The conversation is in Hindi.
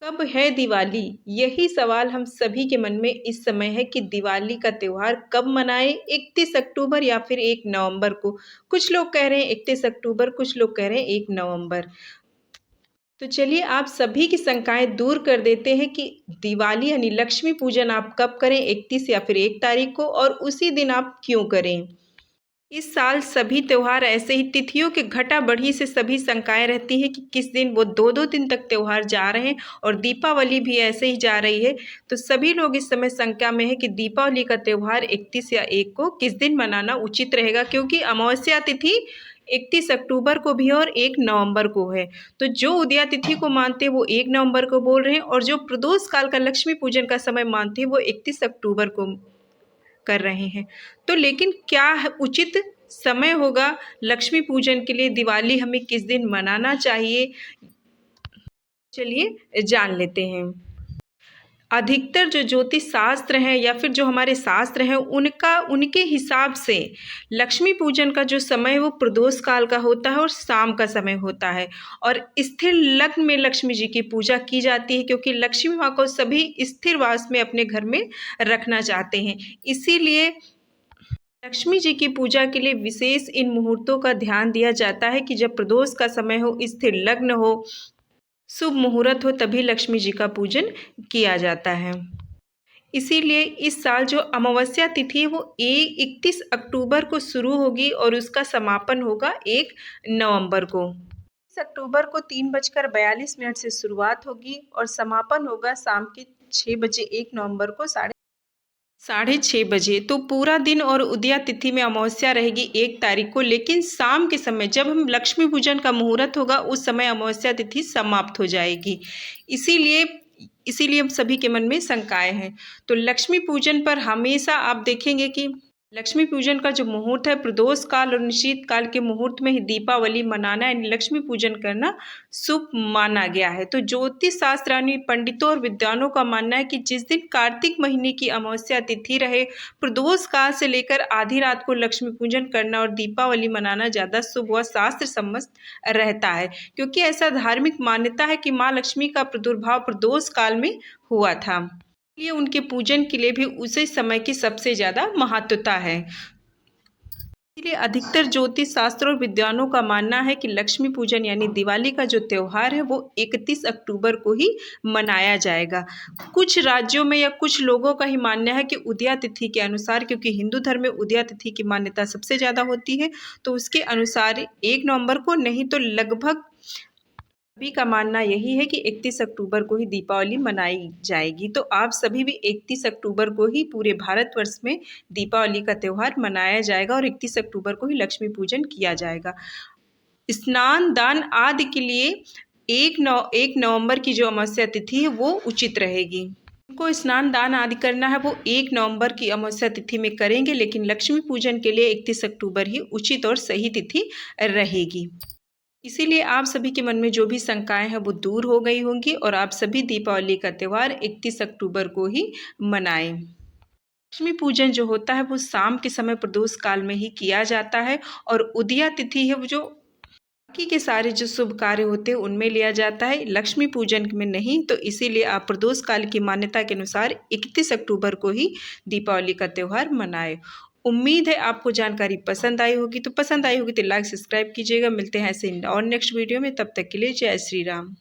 कब है दिवाली? यही सवाल हम सभी के मन में इस समय है कि दिवाली का त्योहार कब मनाएँ? 31 अक्टूबर या फिर 1 नवंबर को? कुछ लोग कह रहे हैं 31 अक्टूबर, कुछ लोग कह रहे हैं 1 नवंबर। तो चलिए आप सभी की शंकाएँ दूर कर देते हैं कि दिवाली यानी लक्ष्मी पूजन आप कब करें, 31 या फिर 1 तारीख को, और उसी दिन आप क्यों करें? इस साल सभी त्योहार ऐसे ही तिथियों के घटा-बढ़ी से सभी शंकाएँ रहती हैं कि किस दिन वो 2-2 दिन तक त्योहार जा रहे हैं और दीपावली भी ऐसे ही जा रही है। तो सभी लोग इस समय शंका में हैं कि दीपावली का त्योहार 31 या 1 को किस दिन मनाना उचित रहेगा, क्योंकि अमावस्या तिथि 31 अक्टूबर को भी और 1 नवंबर को है। तो जो उदया तिथि को मानते हैं वो 1 नवंबर को बोल रहे हैं, और जो प्रदोष काल का लक्ष्मी पूजन का समय मानते हैं वो 31 अक्टूबर को कर रहे हैं। तो लेकिन क्या उचित समय होगा लक्ष्मी पूजन के लिए? दिवाली हमें किस दिन मनाना चाहिए? चलिए जान लेते हैं। अधिकतर जो ज्योतिष शास्त्र हैं या फिर जो हमारे शास्त्र हैं उनके हिसाब से लक्ष्मी पूजन का जो समय है वो प्रदोष काल का होता है और शाम का समय होता है। और स्थिर लग्न में लक्ष्मी जी की पूजा की जाती है, क्योंकि लक्ष्मी माँ को सभी स्थिर वास में अपने घर में रखना चाहते हैं। इसीलिए लक्ष्मी जी की पूजा के लिए विशेष इन मुहूर्तों का ध्यान दिया जाता है कि जब प्रदोष का समय हो, स्थिर लग्न हो, शुभ मुहूर्त हो, तभी लक्ष्मी जी का पूजन किया जाता है। इसीलिए इस साल जो अमावस्या तिथि है वो 31 अक्टूबर को शुरू होगी और उसका समापन होगा 1 नवंबर को। 31 अक्टूबर को 3:42 से शुरुआत होगी और समापन होगा शाम के 6 बजे 1 नवंबर को 6:30 बजे। तो पूरा दिन और उदया तिथि में अमावस्या रहेगी 1 तारीख को, लेकिन शाम के समय जब हम लक्ष्मी पूजन का मुहूर्त होगा उस समय अमावस्या तिथि समाप्त हो जाएगी। इसीलिए इसीलिए हम सभी के मन में शंकाएँ हैं। तो लक्ष्मी पूजन पर हमेशा आप देखेंगे कि लक्ष्मी पूजन का जो मुहूर्त है प्रदोष काल और निषिद्ध काल के मुहूर्त में ही दीपावली मनाना यानी लक्ष्मी पूजन करना शुभ माना गया है। तो ज्योतिष शास्त्र यानी पंडितों और विद्वानों का मानना है कि जिस दिन कार्तिक महीने की अमावस्या तिथि रहे, प्रदोष काल से लेकर आधी रात को लक्ष्मी पूजन करना और दीपावली मनाना ज़्यादा शुभ व शास्त्र सम्मत रहता है, क्योंकि ऐसा धार्मिक मान्यता है कि माँ लक्ष्मी का प्रादुर्भाव प्रदोष काल में हुआ था। इसलिए उनके पूजन के लिए भी उसी समय की सबसे ज़्यादा महत्वता है। इसलिए अधिकतर ज्योतिष शास्त्र और विद्वानों का मानना है कि लक्ष्मी पूजन यानी दिवाली का जो त्योहार है वो 31 अक्टूबर को ही मनाया जाएगा। कुछ राज्यों में या कुछ लोगों का ही मानना है कि उदया तिथि के अनुसार, क्योंकि हिंदू धर्म में उदया तिथि की मान्यता सबसे ज़्यादा होती है, तो उसके अनुसार 1 नवंबर को, नहीं तो लगभग सभी का मानना यही है कि 31 अक्टूबर को ही दीपावली मनाई जाएगी। तो आप सभी भी 31 अक्टूबर को ही पूरे भारतवर्ष में दीपावली का त्यौहार मनाया जाएगा और 31 अक्टूबर को ही लक्ष्मी पूजन किया जाएगा। स्नान दान आदि के लिए 1 नवंबर की जो अमावस्या तिथि है वो उचित रहेगी। उनको स्नान दान आदि करना है वो 1 नवंबर की अमावस्या तिथि में करेंगे, लेकिन लक्ष्मी पूजन के लिए 31 अक्टूबर ही उचित और सही तिथि रहेगी। इसीलिए आप सभी के मन में जो भी शंकाएँ हैं वो दूर हो गई होंगी और आप सभी दीपावली का त्यौहार 31 अक्टूबर को ही मनाएँ। लक्ष्मी पूजन जो होता है वो शाम के समय प्रदोष काल में ही किया जाता है और उदया तिथि है वो जो बाकी के सारे जो शुभ कार्य होते हैं उनमें लिया जाता है, लक्ष्मी पूजन में नहीं। तो इसीलिए आप प्रदोष काल की मान्यता के अनुसार 31 अक्टूबर को ही दीपावली का त्यौहार मनाएं। उम्मीद है आपको जानकारी पसंद आई होगी, तो लाइक सब्सक्राइब कीजिएगा। मिलते हैं ऐसे और नेक्स्ट वीडियो में, तब तक के लिए जय श्री राम।